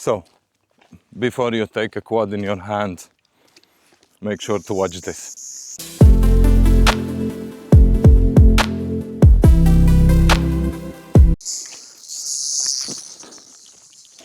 So, before you take a quad in your hand, make sure to watch this.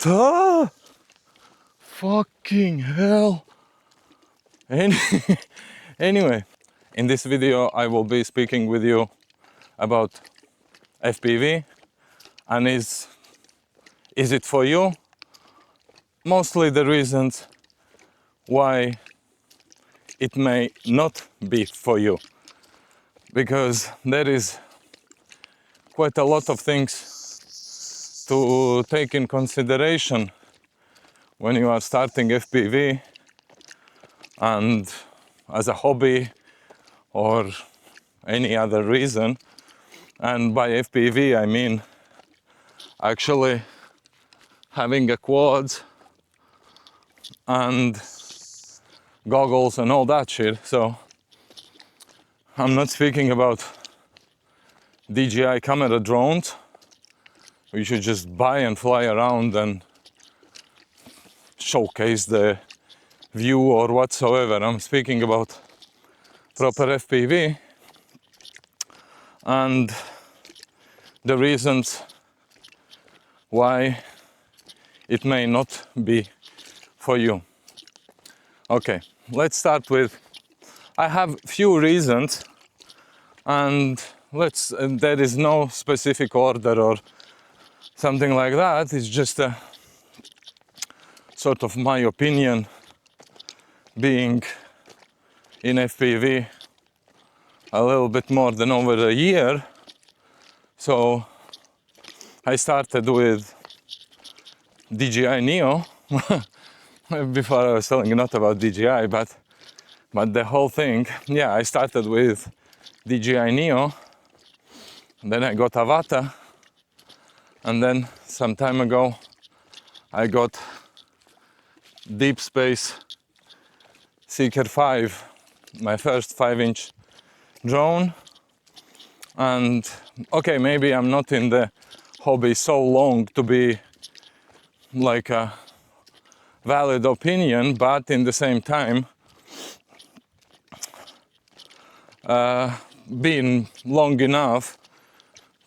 Ah, fucking hell. Anyway, in this video I will be speaking with you about FPV and is it for you? Mostly the reasons why it may not be for you, because there is quite a lot of things to take in consideration when you are starting FPV and as a hobby or any other reason. And by FPV I mean actually having a quad and goggles and all that shit. So I'm not speaking about DJI camera drones you should just buy and fly around and showcase the view or whatsoever. I'm speaking about proper FPV and the reasons why it may not be for you. Okay, let's start with, I have few reasons, and there is no specific order or something like that. It's just a sort of my opinion, being in FPV a little bit more than over a year. So I started with DJI Neo. Before I was telling you not about DJI, but the whole thing. Yeah, I started with DJI Neo, then I got Avata, and then some time ago I got Deep Space Seeker 5, my first 5-inch drone. And okay, maybe I'm not in the hobby so long to be like a valid opinion, but in the same time, been long enough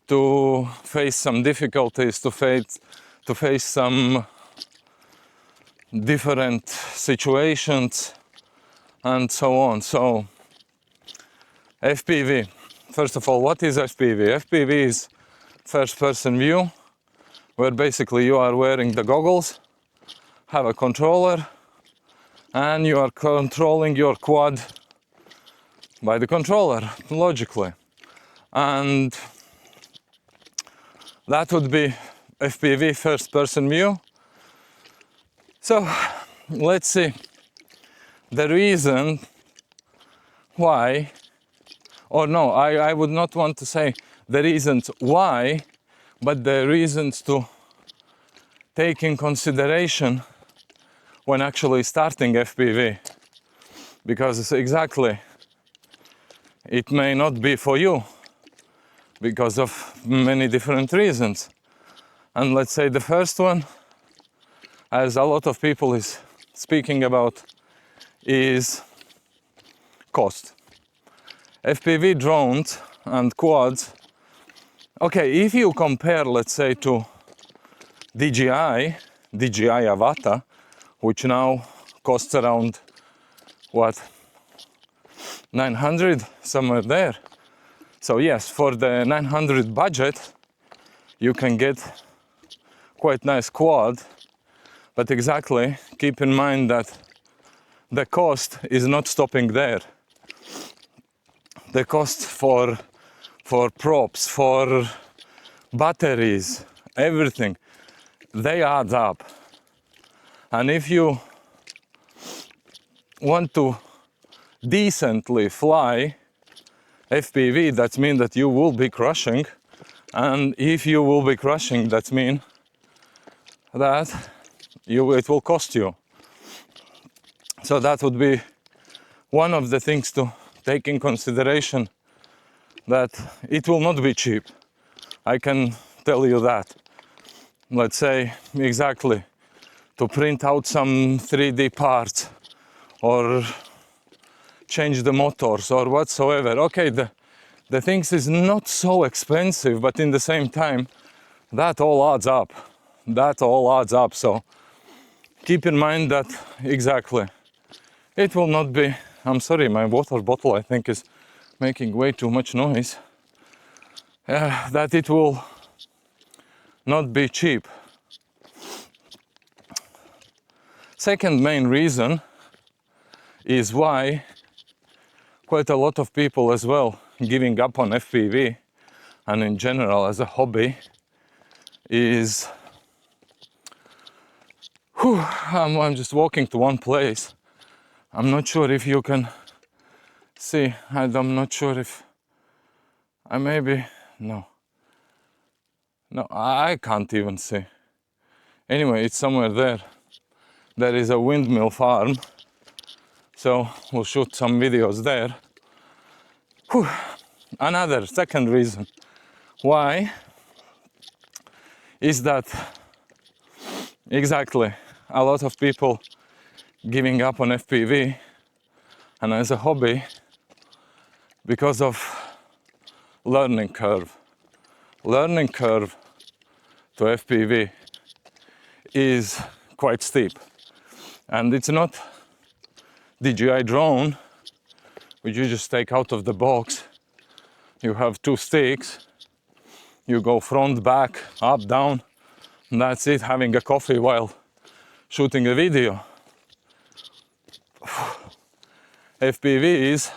to face some difficulties, to face some different situations and so on. So FPV, first of all, what is FPV? FPV is first person view, where basically you are wearing the goggles, have a controller, and you are controlling your quad by the controller, logically. And that would be FPV, first person view. So let's see the reason why, or no, I would not want to say the reasons why, but the reasons to take in consideration when actually starting FPV, because exactly it may not be for you because of many different reasons. And let's say the first one, as a lot of people is speaking about, is cost. FPV drones and quads, okay, if you compare, let's say, to DJI Avata, which now costs around, what, 900, somewhere there. So yes, for the 900 budget, you can get quite nice quad, but exactly keep in mind that the cost is not stopping there. The cost for props, for batteries, everything, they add up. And if you want to decently fly FPV, that means that you will be crushing. And if you will be crushing, that means that it will cost you. So that would be one of the things to take in consideration, that it will not be cheap. I can tell you that. Let's say exactly to print out some 3D parts or change the motors or whatsoever. Okay, the things is not so expensive, but in the same time, that all adds up. That all adds up. So keep in mind that exactly. It will not be, I'm sorry, my water bottle I think is making way too much noise. That it will not be cheap. Second main reason is why quite a lot of people as well giving up on FPV and in general as a hobby is I'm just walking to one place. I'm not sure if you can see. I'm not sure if I maybe no I can't even see. Anyway, it's somewhere there. There is a windmill farm, so we'll shoot some videos there. Another second reason why is that exactly a lot of people giving up on FPV and as a hobby because of learning curve. Learning curve to FPV is quite steep, and it's not DJI drone which you just take out of the box. You have 2 sticks, you go front, back, up, down, and that's it, having a coffee while shooting a video. FPVs,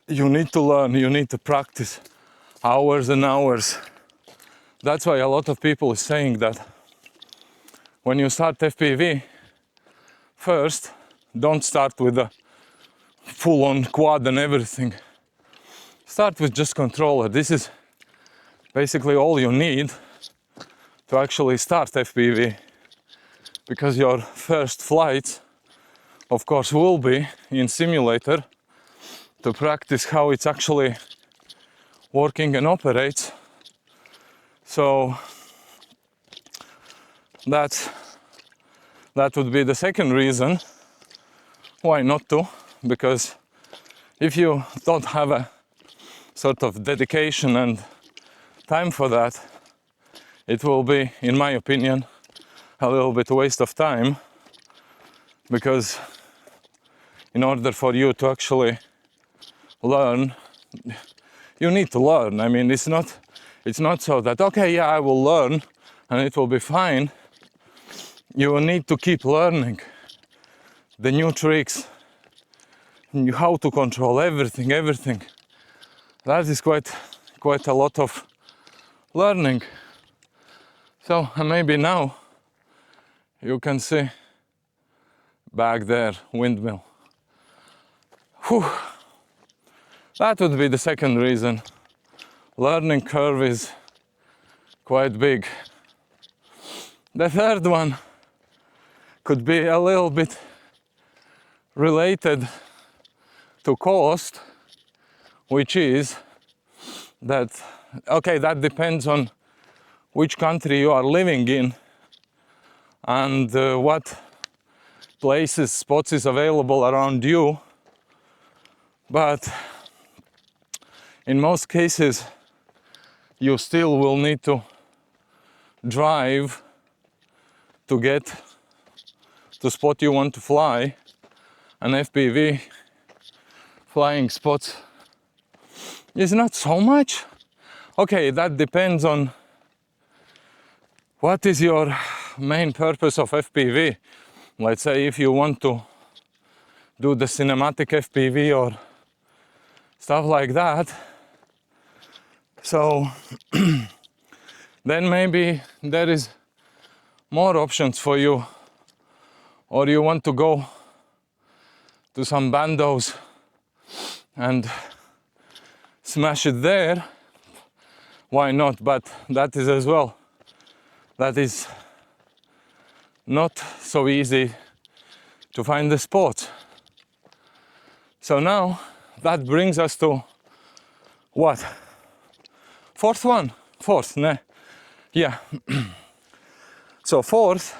you need to learn, you need to practice hours and hours. That's why a lot of people are saying that when you start FPV, first, don't start with a full-on quad and everything. Start with just controller. This is basically all you need to actually start FPV, because your first flights, of course, will be in simulator to practice how it's actually working and operates. So that would be the second reason why not to, because if you don't have a sort of dedication and time for that, it will be, in my opinion, a little bit waste of time, because in order for you to actually learn, you need to learn. I mean, it's not so that, okay, yeah, I will learn and it will be fine. You will need to keep learning the new tricks, how to control everything. That is quite a lot of learning. So maybe now you can see back there, windmill. Whew. That would be the second reason. Learning curve is quite big. The third one could be a little bit related to cost, which is that, okay, that depends on which country you are living in and what places, spots is available around you. But in most cases, you still will need to drive to get to spot you want to fly. An FPV flying spots is not so much. Okay, that depends on what is your main purpose of FPV. Let's say if you want to do the cinematic FPV or stuff like that. So then maybe there is more options for you, or you want to go to some bandos and smash it there, why not? But that is as well, that is not so easy to find the spots. So now that brings us to what? Fourth, ne? Yeah. So fourth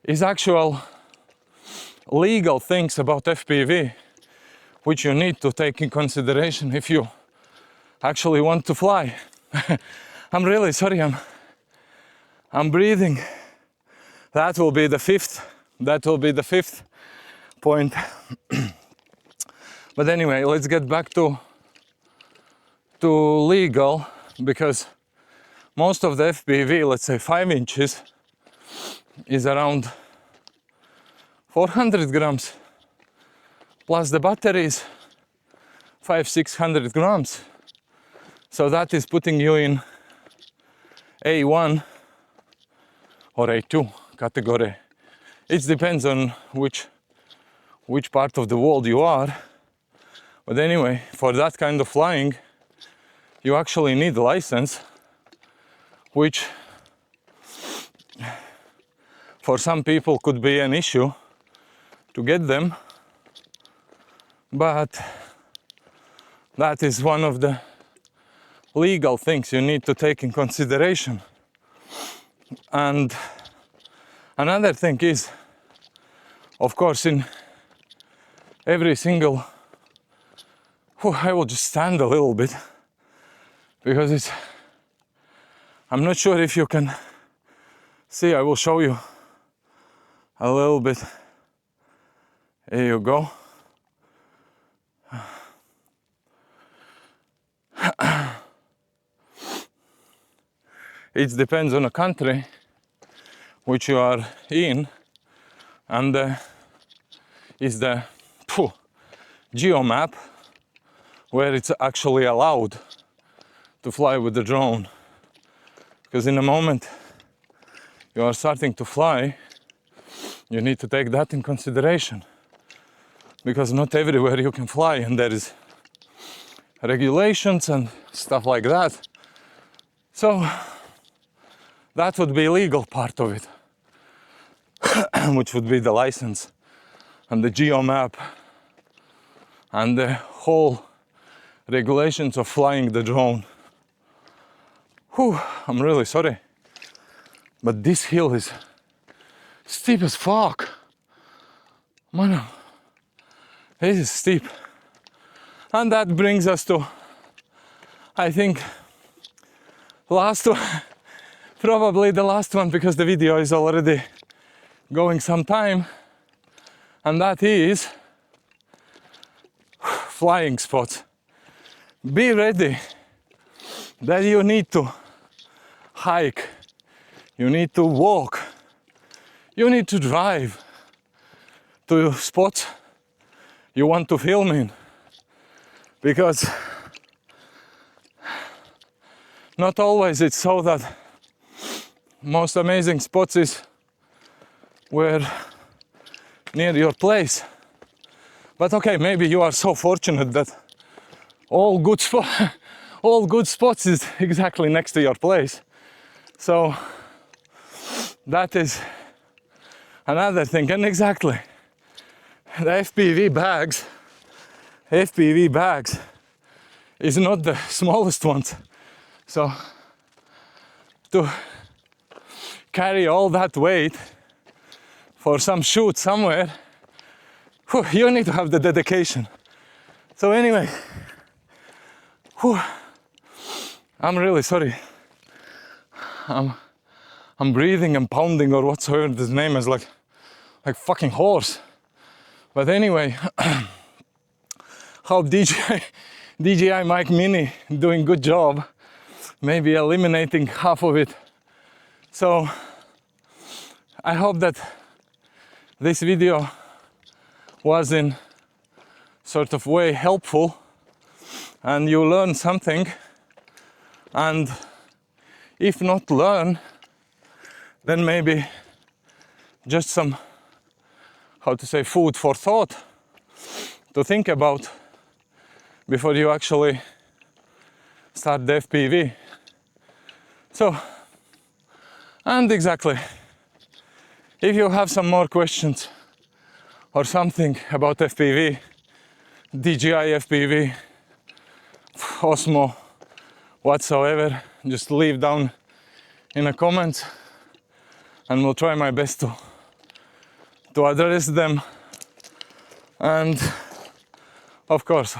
is actual legal things about FPV which you need to take in consideration if you actually want to fly. I'm really sorry, I'm breathing. That will be the fifth point. But anyway, let's get back to legal, because most of the FPV, let's say 5 inches, is around 400 grams, plus the batteries 500-600 grams. So that is putting you in A1 or A2 category. It depends on which part of the world you are. But anyway, for that kind of flying, you actually need a license, which for some people could be an issue to get them. But that is one of the legal things you need to take in consideration. And another thing is, of course, in every single... I will just stand a little bit, because I'm not sure if you can see. I will show you a little bit. There you go. It depends on the country which you are in, and is the geo map where it's actually allowed to fly with the drone. Because in the moment you are starting to fly, you need to take that in consideration, because not everywhere you can fly, and there is regulations and stuff like that. So that would be legal part of it, which would be the license and the geo map and the whole regulations of flying the drone. I'm really sorry, but this hill is steep as fuck. Man, this is steep. And that brings us to, I think, last one, probably the last one, because the video is already going some time, and that is flying spots. Be ready that you need to hike, you need to walk, you need to drive to spots you want to film in, because not always it's so that most amazing spots is where near your place. But okay, maybe you are so fortunate that all good spots is exactly next to your place. So that is another thing. And exactly, the FPV bags is not the smallest ones. So to carry all that weight for some shoot somewhere, you need to have the dedication. So anyway, I'm really sorry. I'm breathing and pounding, or whatsoever this name is, like fucking horse. But anyway, hope DJI Mic Mini doing good job, maybe eliminating half of it. So I hope that this video was in sort of way helpful and you learn something, and if not learn, then maybe just some, how to say, food for thought to think about before you actually start the FPV. So, and exactly, if you have some more questions or something about FPV, DJI FPV, Osmo, whatsoever, just leave down in the comments. and will try my best to address them. And of course,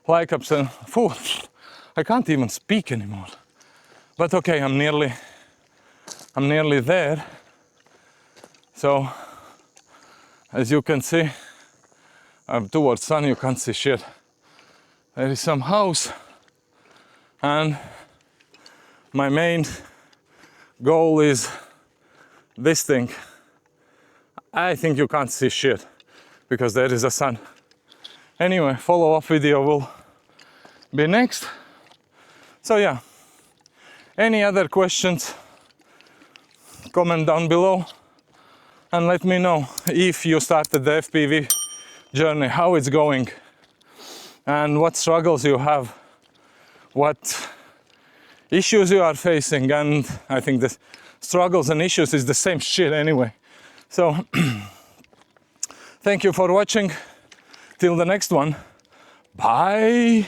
like I've said, I can't even speak anymore. But okay, I'm nearly there. So as you can see, I'm towards sun, you can't see shit. There is some house, and my main goal is this thing. I think you can't see shit because there is a sun. Anyway, follow-up video will be next. So yeah, any other questions, comment down below and let me know if you started the FPV journey, how it's going and what struggles you have, what issues you are facing. And I think the struggles and issues is the same shit anyway. So thank you for watching. Till the next one. Bye.